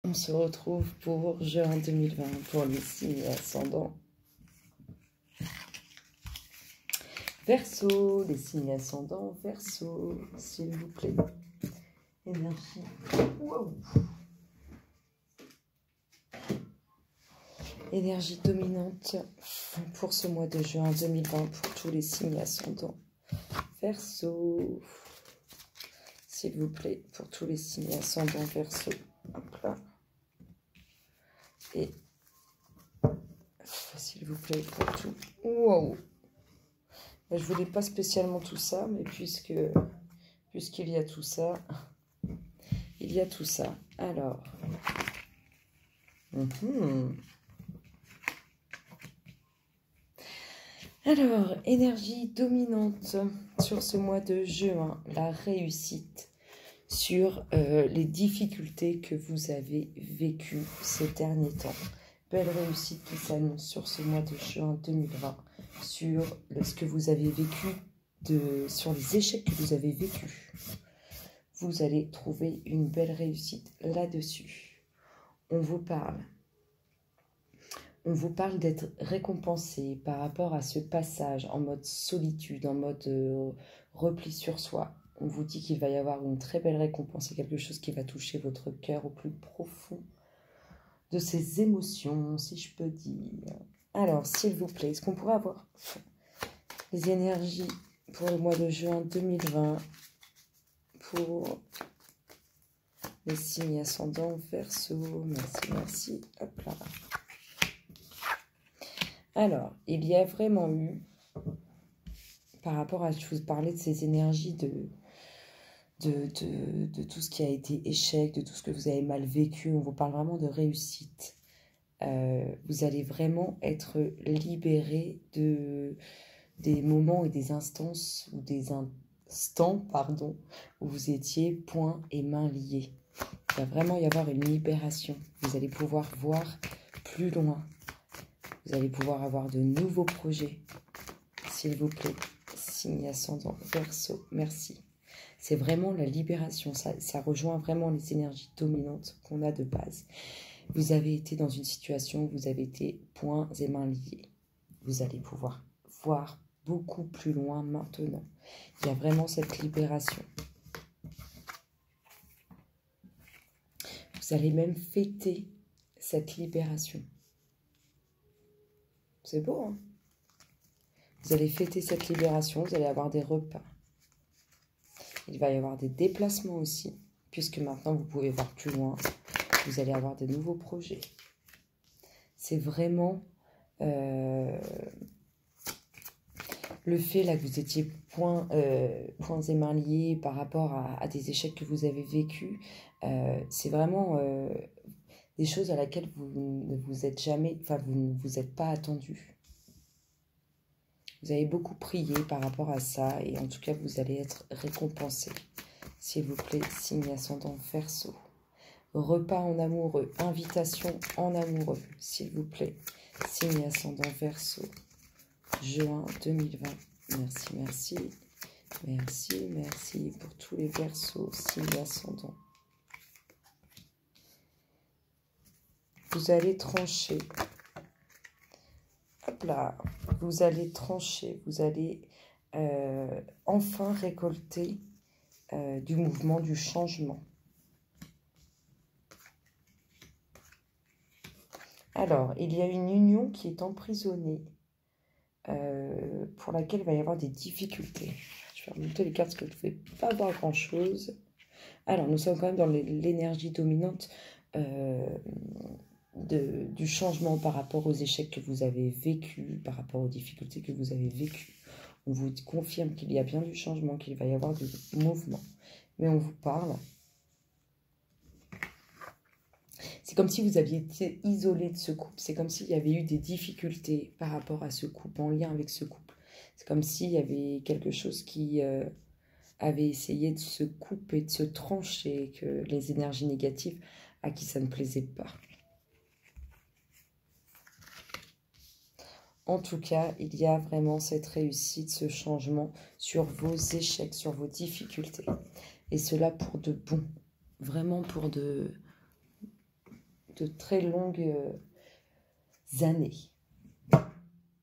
On se retrouve pour juin 2020 pour les signes ascendants Verseau, les signes ascendants Verseau, s'il vous plaît. Énergie. Wow. Énergie dominante pour ce mois de juin 2020 pour tous les signes ascendants Verseau. S'il vous plaît, pour tous les signes ascendants Verseau. Hop là. Et s'il vous plaît, pour tout. Wow. Je voulais pas spécialement tout ça, mais puisqu'il y a tout ça, il y a tout ça. Alors. Alors, énergie dominante sur ce mois de juin, la réussite sur les difficultés que vous avez vécues ces derniers temps. Belle réussite qui s'annonce sur ce mois de juin 2020, sur ce que vous avez vécu, sur les échecs que vous avez vécus. Vous allez trouver une belle réussite là-dessus. On vous parle d'être récompensé par rapport à ce passage en mode solitude, en mode repli sur soi. On vous dit qu'il va y avoir une très belle récompense et quelque chose qui va toucher votre cœur au plus profond de ses émotions, si je peux dire. Alors, s'il vous plaît, est-ce qu'on pourrait avoir les énergies pour le mois de juin 2020 pour les signes ascendants Verseau? Merci, merci. Hop là. Alors, il y a vraiment eu, par rapport à, je vous parlais de ces énergies de tout ce qui a été échec, de tout ce que vous avez mal vécu, on vous parle vraiment de réussite. Vous allez vraiment être libéré des moments et des instances, ou des instants, pardon, où vous étiez poings et mains liés. Il va vraiment y avoir une libération. Vous allez pouvoir voir plus loin. Vous allez pouvoir avoir de nouveaux projets. S'il vous plaît, signe ascendant Verseau, merci. C'est vraiment la libération. Ça rejoint vraiment les énergies dominantes qu'on a de base. Vous avez été dans une situation où vous avez été poings et mains liés. Vous allez pouvoir voir beaucoup plus loin maintenant. Il y a vraiment cette libération. Vous allez même fêter cette libération. C'est beau, hein? Vous allez fêter cette libération, vous allez avoir des repas. Il va y avoir des déplacements aussi, puisque maintenant vous pouvez voir plus loin. Vous allez avoir de nouveaux projets. C'est vraiment le fait là que vous étiez poings et mains liés par rapport à des échecs que vous avez vécus. C'est vraiment des choses à laquelle vous ne vous êtes jamais, enfin vous ne vous êtes pas attendu. Vous avez beaucoup prié par rapport à ça et en tout cas vous allez être récompensé. S'il vous plaît, signe ascendant Verseau. Repas en amoureux, invitation en amoureux, s'il vous plaît. Signe ascendant Verseau. Juin 2020. Merci, merci. Merci, merci pour tous les Verseaux, signes ascendants. Vous allez trancher. Hop là. Vous allez trancher. Vous allez enfin récolter du mouvement, du changement. Alors, il y a une union qui est emprisonnée, pour laquelle il va y avoir des difficultés. Je vais remonter les cartes parce que je ne pouvais pas voir grand-chose. Alors, nous sommes quand même dans l'énergie dominante du changement par rapport aux échecs que vous avez vécus, par rapport aux difficultés que vous avez vécues. On vous confirme qu'il y a bien du changement, qu'il va y avoir du mouvement. Mais on vous parle. C'est comme si vous aviez été isolé de ce couple. C'est comme s'il y avait eu des difficultés par rapport à ce couple, en lien avec ce couple. C'est comme s'il y avait quelque chose qui avait essayé de se couper, de se trancher, que les énergies négatives à qui ça ne plaisait pas. En tout cas, il y a vraiment cette réussite, ce changement sur vos échecs, sur vos difficultés. Et cela pour de bon. Vraiment pour de de très longues années.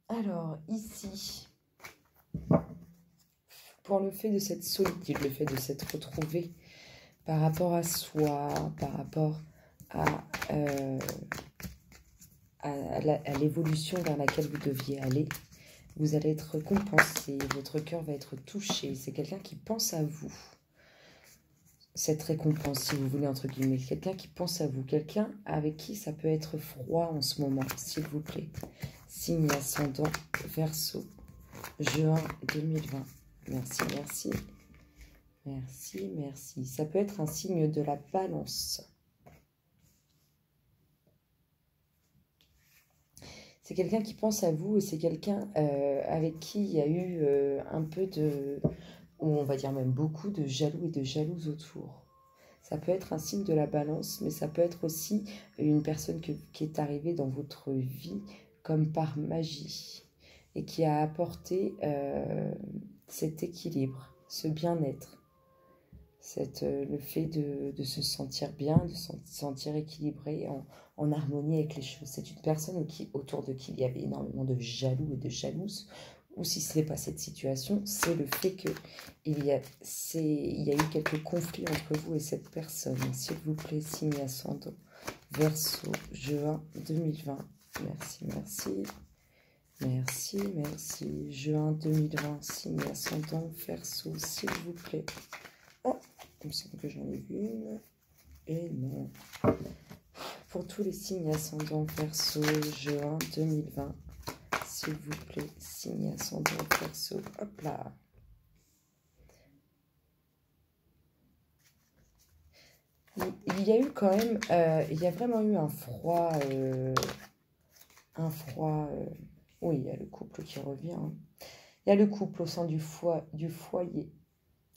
Alors, ici, pour le fait de cette solitude, le fait de s'être retrouvé par rapport à soi, par rapport à l'évolution vers laquelle vous deviez aller, vous allez être récompensé, votre cœur va être touché. C'est quelqu'un qui pense à vous. Cette récompense, si vous voulez, entre guillemets. Quelqu'un qui pense à vous. Quelqu'un avec qui ça peut être froid en ce moment, s'il vous plaît. Signe ascendant Verseau, juin 2020. Merci, merci. Merci, merci. Ça peut être un signe de la Balance. C'est quelqu'un qui pense à vous et c'est quelqu'un avec qui il y a eu un peu de, ou on va dire même beaucoup de jaloux et de jalouses autour. Ça peut être un signe de la Balance, mais ça peut être aussi une personne qui est arrivée dans votre vie comme par magie et qui a apporté cet équilibre, ce bien-être. Le fait de se sentir bien, de se sentir équilibré, en harmonie avec les choses. C'est une personne autour de qui il y avait énormément de jaloux et de jalouses, ou si ce n'est pas cette situation, c'est le fait qu'il y a eu quelques conflits entre vous et cette personne. S'il vous plaît, signe ascendant Verseau, juin 2020. Merci, merci. Merci, merci. Juin 2020, signe ascendant Verseau, s'il vous plaît. Oh, il me semble que j'en ai vu une. Et non. Pour tous les signes ascendants Verseau, juin 2020, s'il vous plaît, signe ascendant Verseau. Hop là. Il y a eu quand même, il y a vraiment eu un froid, oui, il y a le couple qui revient. Il y a le couple au sein du foyer.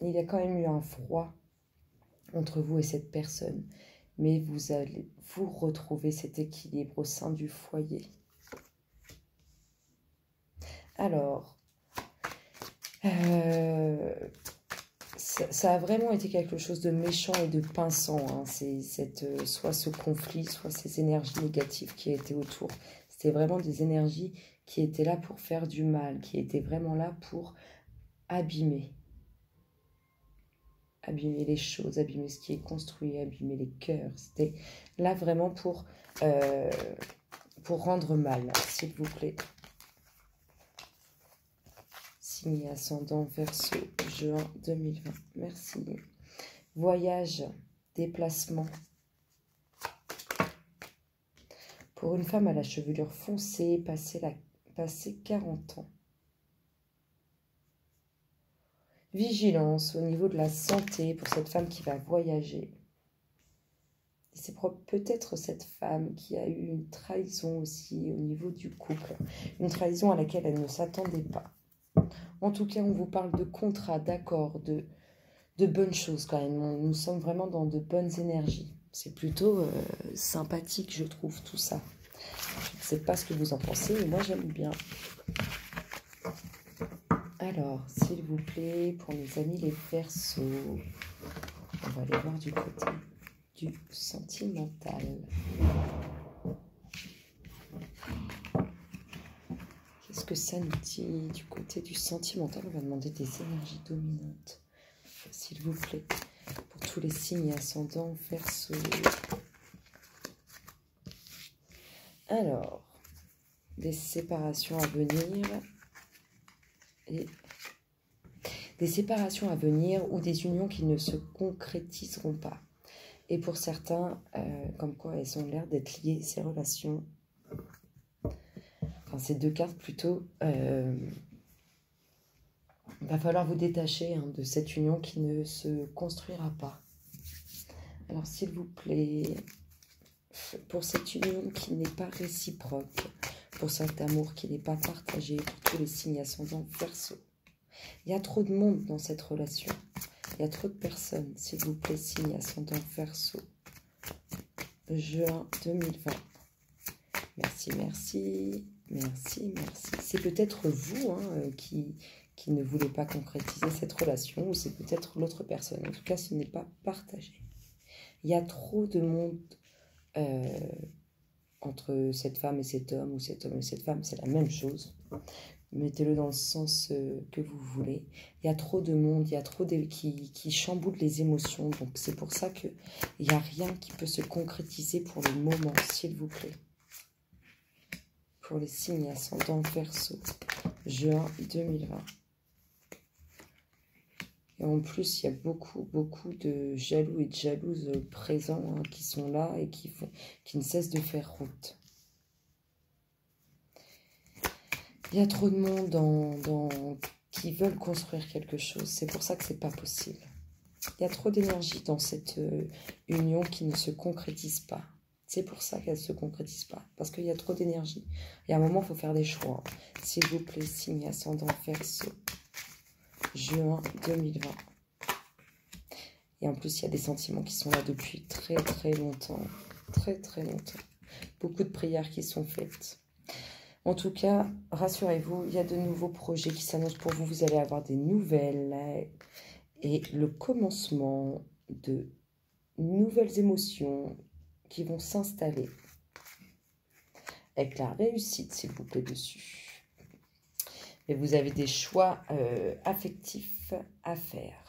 Il y a quand même eu un froid entre vous et cette personne. Mais vous allez vous retrouver cet équilibre au sein du foyer. Alors, ça a vraiment été quelque chose de méchant et de pinçant. Hein. C'est soit ce conflit, soit ces énergies négatives qui étaient autour. C'était vraiment des énergies qui étaient là pour faire du mal, qui étaient vraiment là pour abîmer. Abîmer les choses, abîmer ce qui est construit, abîmer les cœurs. C'était là vraiment pour rendre mal, s'il vous plaît. Signe ascendant Verseau, juin 2020. Merci. Voyage, déplacement. Pour une femme à la chevelure foncée, passer 40 ans. Vigilance au niveau de la santé pour cette femme qui va voyager. C'est peut-être cette femme qui a eu une trahison aussi au niveau du couple. Une trahison à laquelle elle ne s'attendait pas. En tout cas, on vous parle de contrats, d'accords, de bonnes choses quand même. Nous sommes vraiment dans de bonnes énergies. C'est plutôt sympathique, je trouve, tout ça. Je ne sais pas ce que vous en pensez, mais moi j'aime bien. Alors, s'il vous plaît, pour mes amis les Verseaux, on va aller voir du côté du sentimental. Qu'est-ce que ça nous dit du côté du sentimental? On va demander des énergies dominantes, s'il vous plaît, pour tous les signes ascendants Verseaux. Alors, des séparations à venir et des séparations à venir ou des unions qui ne se concrétiseront pas. Et pour certains, comme quoi elles ont l'air d'être liées, ces relations, enfin ces deux cartes plutôt, il va falloir vous détacher de cette union qui ne se construira pas. Alors s'il vous plaît, pour cette union qui n'est pas réciproque, pour cet amour qui n'est pas partagé, pour tous les signes ascendants Verseau. Il y a trop de monde dans cette relation. Il y a trop de personnes. S'il vous plaît, signe ascendant Verseau. Juin 2020. Merci, merci. Merci, merci. C'est peut-être vous qui ne voulez pas concrétiser cette relation ou c'est peut-être l'autre personne. En tout cas, ce n'est pas partagé. Il y a trop de monde entre cette femme et cet homme, ou cet homme et cette femme, c'est la même chose. Mettez-le dans le sens que vous voulez. Il y a trop de monde, il y a trop qui chamboule les émotions. Donc c'est pour ça qu'il n'y a rien qui peut se concrétiser pour le moment, s'il vous plaît. Pour les signes ascendants Verseau, juin 2020. Et en plus, il y a beaucoup de jaloux et de jalouses présents hein, qui sont là et qui ne cessent de faire route. Il y a trop de monde qui veulent construire quelque chose. C'est pour ça que c'est pas possible. Il y a trop d'énergie dans cette union qui ne se concrétise pas. C'est pour ça qu'elle ne se concrétise pas. Parce qu'il y a trop d'énergie. Et à un moment, il faut faire des choix. S'il vous plaît, signe ascendant Verseau. Juin 2020. Et en plus, il y a des sentiments qui sont là depuis très longtemps. Très longtemps. Beaucoup de prières qui sont faites. En tout cas, rassurez-vous, il y a de nouveaux projets qui s'annoncent pour vous. Vous allez avoir des nouvelles et le commencement de nouvelles émotions qui vont s'installer. Avec la réussite, s'il vous plaît, dessus. Et vous avez des choix affectifs à faire.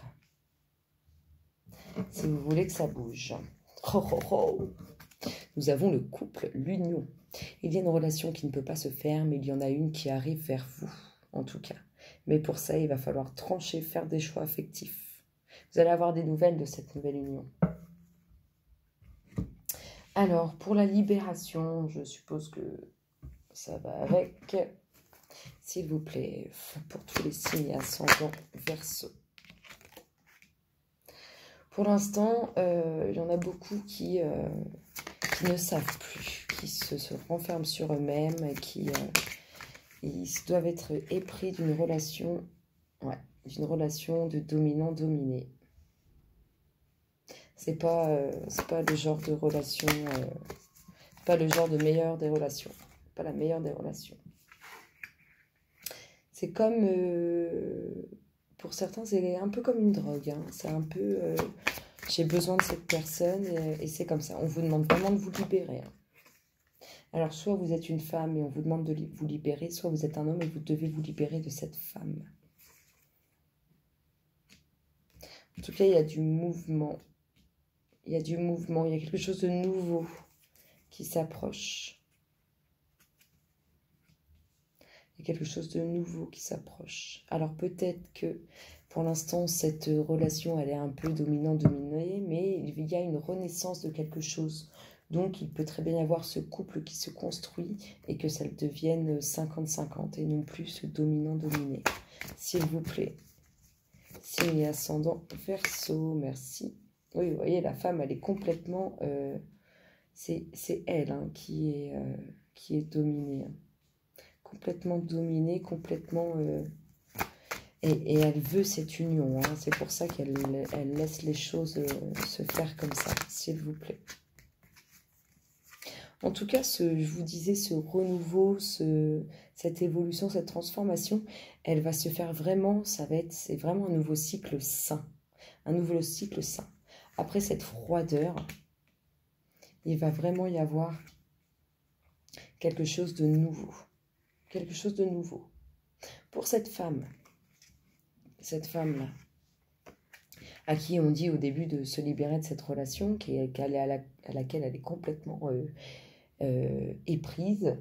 Si vous voulez que ça bouge. Nous avons le couple, l'union. Il y a une relation qui ne peut pas se faire, mais il y en a une qui arrive vers vous, en tout cas. Mais pour ça, il va falloir trancher, faire des choix affectifs. Vous allez avoir des nouvelles de cette nouvelle union. Alors, pour la libération, je suppose que ça va avec. S'il vous plaît, pour tous les signes ascendants Verseau. Pour l'instant, il y en a beaucoup qui ne savent plus, qui se renferment sur eux-mêmes, ils doivent être épris d'une relation, de dominant-dominé. C'est pas le genre de relation, c'est pas le genre de meilleure des relations, pas la meilleure des relations. C'est comme, pour certains, c'est un peu comme une drogue, hein. C'est un peu, j'ai besoin de cette personne et c'est comme ça. On vous demande vraiment de vous libérer, hein. Alors, soit vous êtes une femme et on vous demande de vous libérer, soit vous êtes un homme et vous devez vous libérer de cette femme. En tout cas, il y a du mouvement. Il y a du mouvement, il y a quelque chose de nouveau qui s'approche. Il y a quelque chose de nouveau qui s'approche. Alors, peut-être que pour l'instant, cette relation, elle est un peu dominant-dominée, mais il y a une renaissance de quelque chose. Donc, il peut très bien y avoir ce couple qui se construit et que ça devienne 50-50 et non plus ce dominant-dominé. S'il vous plaît. Signe ascendant Verseau, merci. Oui, vous voyez, la femme, elle est complètement... c'est elle hein, qui est dominée. Hein. Complètement dominée, complètement... Et elle veut cette union. Hein. C'est pour ça qu'elle laisse les choses se faire comme ça, s'il vous plaît. En tout cas, je vous disais, ce renouveau, cette évolution, cette transformation, elle va se faire vraiment, c'est vraiment un nouveau cycle sain. Un nouveau cycle sain. Après cette froideur, il va vraiment y avoir quelque chose de nouveau. Quelque chose de nouveau. Pour cette femme-là, à qui on dit au début de se libérer de cette relation, à laquelle elle est complètement éprise,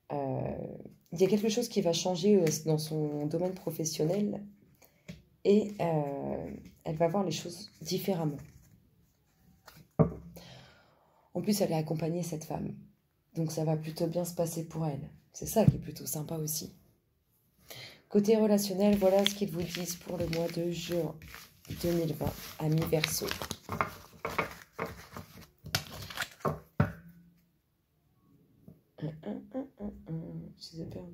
il y a quelque chose qui va changer dans son domaine professionnel et elle va voir les choses différemment. En plus, elle est accompagnée, cette femme. Donc, ça va plutôt bien se passer pour elle. C'est ça qui est plutôt sympa aussi. Côté relationnel, voilà ce qu'ils vous disent pour le mois de juin 2020, amis Verseau. Je les ai perdus.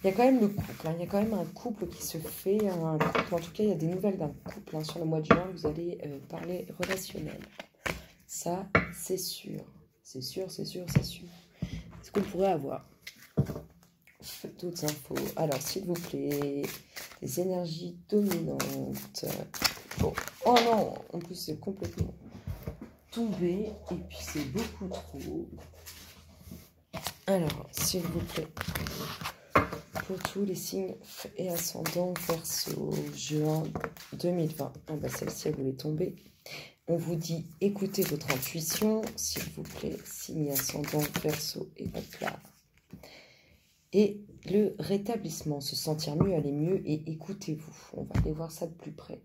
Il y a quand même le couple, hein. Il y a quand même un couple qui se fait, un couple, en tout cas il y a des nouvelles d'un couple, hein. Sur le mois de juin, vous allez parler relationnel. Ça, c'est sûr. C'est sûr, c'est sûr, c'est sûr. Est-ce qu'on pourrait avoir d'autres infos? Alors, s'il vous plaît, les énergies dominantes Bon. Oh non, en plus c'est complètement tombé et puis c'est beaucoup trop. Alors, s'il vous plaît, pour tous les signes et ascendants Verseau, juin 2020. Ah bah celle-ci, elle voulait tomber. On vous dit, écoutez votre intuition, s'il vous plaît, signe ascendant Verseau et hop là. Et le rétablissement, se sentir mieux, aller mieux et écoutez-vous. On va aller voir ça de plus près.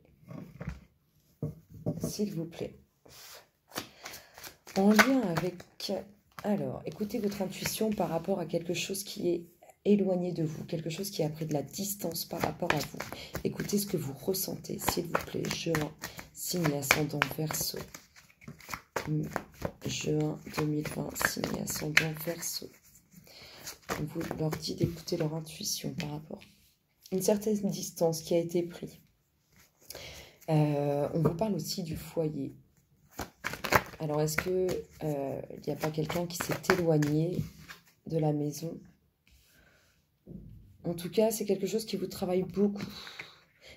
S'il vous plaît. En lien avec... Alors, écoutez votre intuition par rapport à quelque chose qui est éloigné de vous, quelque chose qui a pris de la distance par rapport à vous. Écoutez ce que vous ressentez, s'il vous plaît. Juin, signe ascendant Verseau. Juin 2020, signe ascendant Verseau. On vous leur dit d'écouter leur intuition par rapport à une certaine distance qui a été prise. On vous parle aussi du foyer. Alors, est-ce que il n'y a pas quelqu'un qui s'est éloigné de la maison? En tout cas, c'est quelque chose qui vous travaille beaucoup.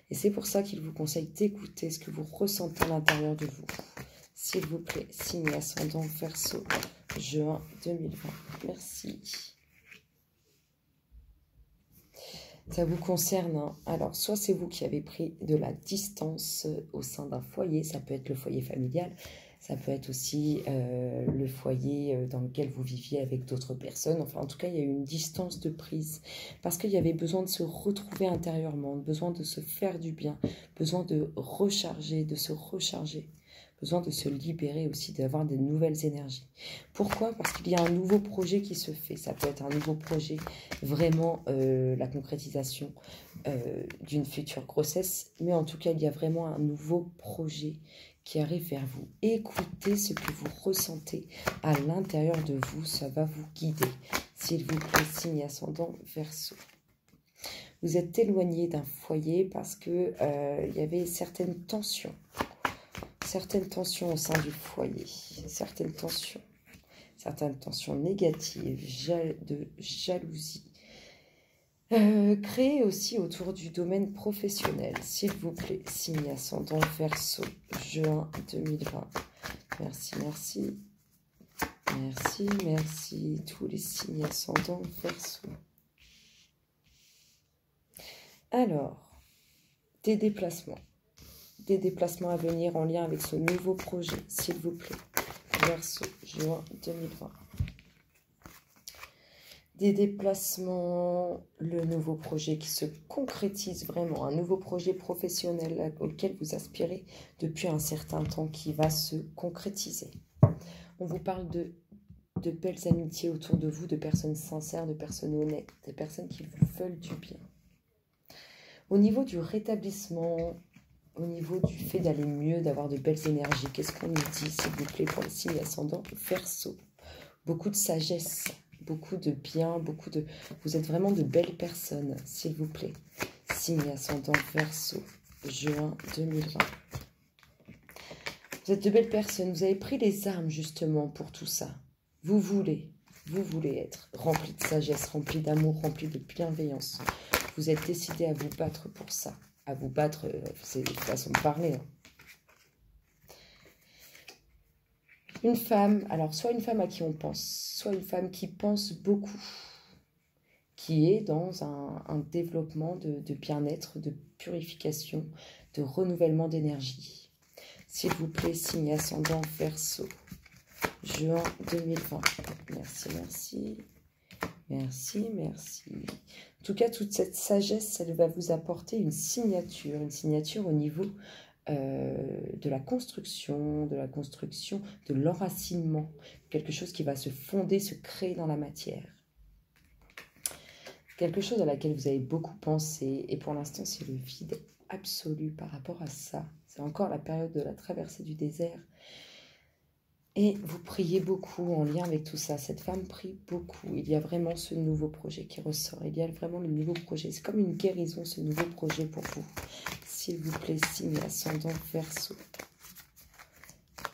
Et c'est pour ça qu'il vous conseille d'écouter ce que vous ressentez à l'intérieur de vous. S'il vous plaît, signe ascendant Verseau, juin 2020. Merci. Ça vous concerne, hein. Alors, soit c'est vous qui avez pris de la distance au sein d'un foyer, ça peut être le foyer familial, ça peut être aussi le foyer dans lequel vous viviez avec d'autres personnes. Enfin, en tout cas, il y a eu une distance de prise parce qu'il y avait besoin de se retrouver intérieurement, besoin de se faire du bien, besoin de recharger, de se recharger, besoin de se libérer aussi, d'avoir des nouvelles énergies. Pourquoi? Parce qu'il y a un nouveau projet qui se fait. Ça peut être un nouveau projet, vraiment la concrétisation d'une future grossesse, mais en tout cas, il y a vraiment un nouveau projet qui arrive vers vous. Écoutez ce que vous ressentez à l'intérieur de vous, ça va vous guider. S'il vous plaît, signe ascendant Verseau. Vous êtes éloigné d'un foyer parce que il y avait certaines tensions au sein du foyer, certaines tensions négatives, de jalousie. Créez aussi autour du domaine professionnel, s'il vous plaît, signe ascendant Verseau, juin 2020. Merci, merci. Merci, merci. Tous les signes ascendants Verseau. Alors, des déplacements à venir en lien avec ce nouveau projet, s'il vous plaît. Verseau, juin 2020. Des déplacements, le nouveau projet qui se concrétise vraiment, un nouveau projet professionnel auquel vous aspirez depuis un certain temps qui va se concrétiser. On vous parle de belles amitiés autour de vous, de personnes sincères, de personnes honnêtes, des personnes qui vous veulent du bien. Au niveau du rétablissement, au niveau du fait d'aller mieux, d'avoir de belles énergies, qu'est-ce qu'on nous dit, s'il vous plaît, pour le signe ascendant Verseau? Beaucoup de sagesse, beaucoup de bien, vous êtes vraiment de belles personnes, s'il vous plaît. Signe ascendant Verseau, juin 2020. Vous êtes de belles personnes, vous avez pris les armes justement pour tout ça. Vous voulez être rempli de sagesse, rempli d'amour, rempli de bienveillance. Vous êtes décidé à vous battre pour ça. À vous battre, c'est une façon de parler. Hein. Une femme, alors soit une femme à qui on pense, soit une femme qui pense beaucoup, qui est dans un développement de bien-être, de purification, de renouvellement d'énergie. S'il vous plaît, signe ascendant Verseau, juin 2020. Merci, merci. Merci, merci. En tout cas, toute cette sagesse, elle va vous apporter une signature au niveau de la construction, de l'enracinement, quelque chose qui va se fonder, se créer dans la matière. Quelque chose à laquelle vous avez beaucoup pensé, et pour l'instant, c'est le vide absolu par rapport à ça. C'est encore la période de la traversée du désert. Et vous priez beaucoup en lien avec tout ça. Cette femme prie beaucoup. Il y a vraiment ce nouveau projet qui ressort. Il y a vraiment le nouveau projet. C'est comme une guérison, ce nouveau projet pour vous. S'il vous plaît, signe ascendant Verseau.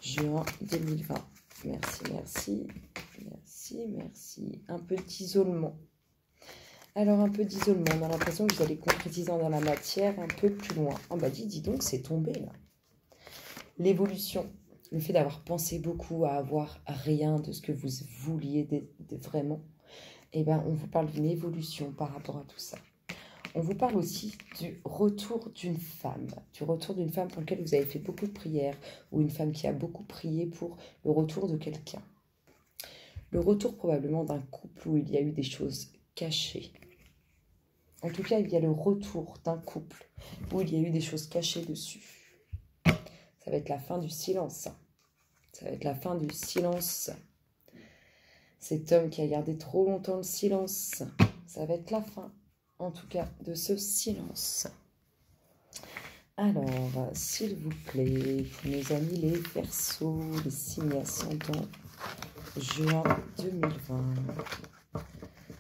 Juin 2020. Merci, merci. Merci, merci. Un peu d'isolement. Alors, un peu d'isolement. On a l'impression que vous allez concrétiser dans la matière un peu plus loin. Ah bah dis donc, c'est tombé là. L'évolution, le fait d'avoir pensé beaucoup à avoir rien de ce que vous vouliez vraiment, eh ben, on vous parle d'une évolution par rapport à tout ça. On vous parle aussi du retour d'une femme pour laquelle vous avez fait beaucoup de prières, ou une femme qui a beaucoup prié pour le retour de quelqu'un. Le retour probablement d'un couple où il y a eu des choses cachées. En tout cas, il y a le retour d'un couple où il y a eu des choses cachées dessus. Ça va être la fin du silence. Ça va être la fin du silence. Cet homme qui a gardé trop longtemps le silence, ça va être la fin, en tout cas, de ce silence. Alors, s'il vous plaît, pour nos amis les Verseaux, les signes ascendants, juin 2020.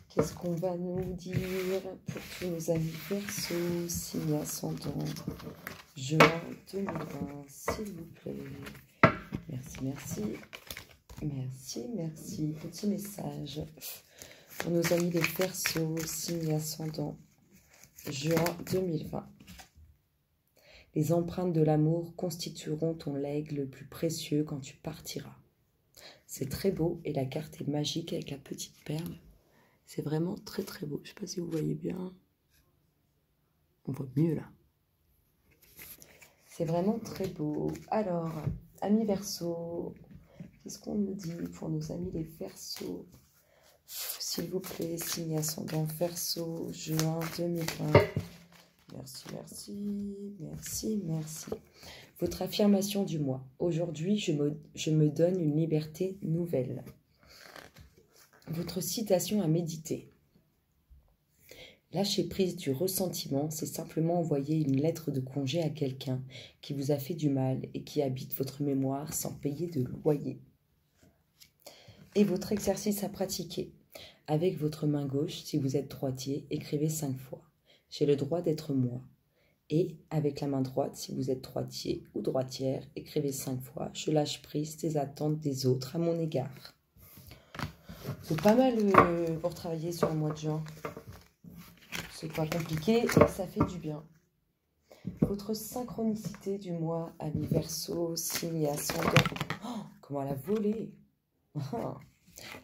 Qu'est-ce qu'on va nous dire pour tous nos amis Verseaux, signes ascendants, juin 2020, s'il vous plaît. Merci, merci. Merci, merci. Petit message pour nos amis les Verseaux, signes ascendants, juin 2020. Les empreintes de l'amour constitueront ton legs le plus précieux quand tu partiras. C'est très beau et la carte est magique avec la petite perle. C'est vraiment très très beau. Je ne sais pas si vous voyez bien. On voit mieux là. C'est vraiment très beau. Alors, amis Verseaux, qu'est-ce qu'on nous dit pour nos amis les Verseaux? S'il vous plaît, signe ascendant Verseaux, juin 2020. Merci, merci, merci, merci. Votre affirmation du mois. Aujourd'hui, je me donne une liberté nouvelle. Votre citation à méditer. Lâcher prise du ressentiment, c'est simplement envoyer une lettre de congé à quelqu'un qui vous a fait du mal et qui habite votre mémoire sans payer de loyer. Et votre exercice à pratiquer. Avec votre main gauche, si vous êtes droitier, écrivez 5 fois. J'ai le droit d'être moi. Et avec la main droite, si vous êtes droitier ou droitière, écrivez 5 fois. Je lâche prise des attentes des autres à mon égard. C'est pas mal pour travailler sur le mois de juin. C'est pas compliqué, ça fait du bien. Votre synchronicité du mois, amis Verseaux, signe ascendant. Oh, comment elle a volé.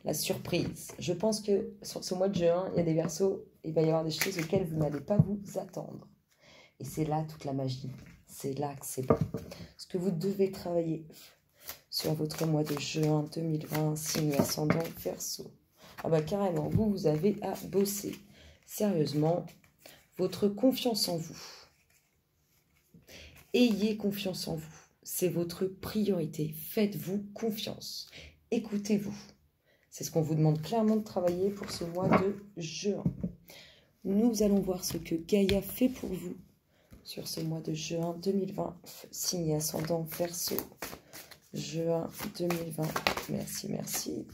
La surprise. Je pense que sur ce mois de juin, il y a des Verseaux, il va y avoir des choses auxquelles vous n'allez pas vous attendre. Et c'est là toute la magie. C'est là que c'est bon. Parce que vous devez travailler sur votre mois de juin 2020, signe ascendant Verseau. Ah bah carrément, vous avez à bosser. Sérieusement, votre confiance en vous. Ayez confiance en vous. C'est votre priorité. Faites-vous confiance. Écoutez-vous. C'est ce qu'on vous demande clairement de travailler pour ce mois de juin. Nous allons voir ce que Gaïa fait pour vous sur ce mois de juin 2020. Signe ascendant Verseau. Juin 2020. Merci, merci.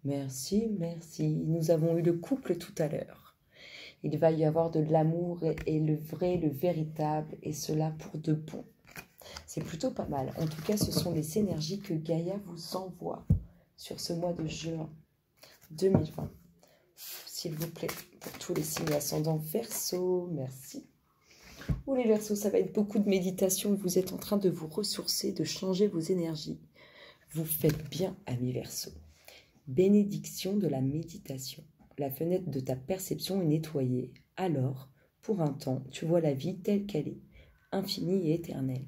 Merci, merci. Nous avons eu le couple tout à l'heure. Il va y avoir de l'amour et le vrai, le véritable, et cela pour de bon. C'est plutôt pas mal. En tout cas, ce sont les énergies que Gaïa vous envoie sur ce mois de juin 2020. S'il vous plaît, pour tous les signes ascendants Verseau, merci. Ou les Verseaux, ça va être beaucoup de méditation. Vous êtes en train de vous ressourcer, de changer vos énergies. Vous faites bien, amis Verseaux. Bénédiction de la méditation. La fenêtre de ta perception est nettoyée. Alors, pour un temps, tu vois la vie telle qu'elle est, infinie et éternelle.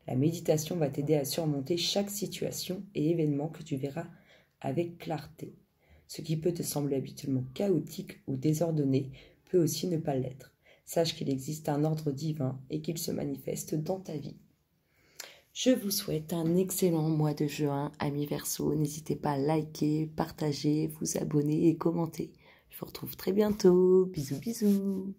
La méditation va t'aider à surmonter chaque situation et événement que tu verras avec clarté. Ce qui peut te sembler habituellement chaotique ou désordonné peut aussi ne pas l'être. Sache qu'il existe un ordre divin et qu'il se manifeste dans ta vie. Je vous souhaite un excellent mois de juin, amis Verseaux. N'hésitez pas à liker, partager, vous abonner et commenter. Je vous retrouve très bientôt. Bisous, bisous.